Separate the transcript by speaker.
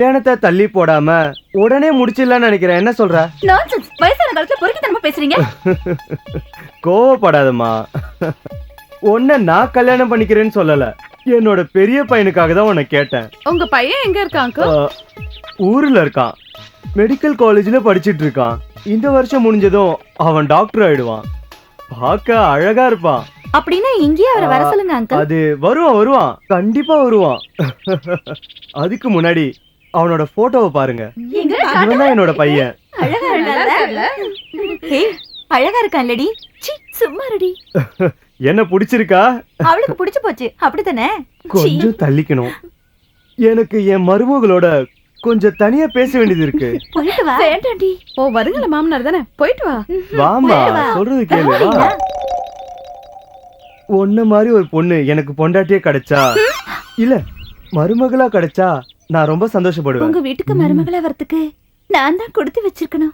Speaker 1: கல்யாணத்தை தள்ளி போடாம உடனே முடிச்சிடலாம்னு நினைக்கிறேன். என்ன சொல்ற?
Speaker 2: நான்சென்ஸ். வயசான காலத்துல பொறுக்கித்தனமா பேசுறீங்க.
Speaker 1: கோவப்படாதம்மா. உன்னை நான் கல்யாணம் பண்ணிக்கிறேன்னு சொல்லல. என்னோட பெரிய பையனுக்காக தான் உன்னை கேட்டேன்.
Speaker 3: உங்க பையன் எங்க இருக்கான்?
Speaker 1: ஊர்ல இருக்கான். மெடிக்கல் காலேஜ்ல படிச்சிட்டு இருக்கான். இந்த வருஷம் முடிஞ்சதும் அவன் டாக்டர் ஆயிடுவான். பார்க்க அழகா இருப்பான்.
Speaker 2: அப்படின்னா இங்கேயே அவரை வர சொல்லுங்க அங்கிள்.
Speaker 1: அது வருவான் கண்டிப்பா வருவான். அதுக்கு முன்னாடி அவனோட போட்டோவை பாருங்க. இவன் தான் என்னோட பையன்.
Speaker 2: அழகா இருக்கான்ல? ஏய், அழகா இருக்கான் இல்லடி? சீ, சும்மா ரெடி.
Speaker 1: என்ன பிடிச்சிருக்கா?
Speaker 2: அவளுக்கு பிடிச்சு போச்சு. அப்படிதானே?
Speaker 1: கொஞ்சம் தள்ளிக்கணும். எனக்கு என் மருமகளோட கொஞ்சம் தனியா பேச வேண்டியது இருக்கு.
Speaker 2: போயிட்டு வா. வேண்டாண்டி.
Speaker 3: ஓ வருங்கள மாமனார் தானே, போயிட்டு வா.
Speaker 1: வாமா, சொல்றது கேளு. வா. உன்ன மாதிரி ஒரு பொண்ணு எனக்கு பொண்டாட்டியே கிடைச்சா, இல்ல மருமகளா கிடைச்சா நான் ரொம்ப சந்தோஷப்படுவேன்.
Speaker 2: உங்க வீட்டுக்கு மருமகளா வரதுக்கு நான் தான் கொடுத்து வச்சிருக்கணும்.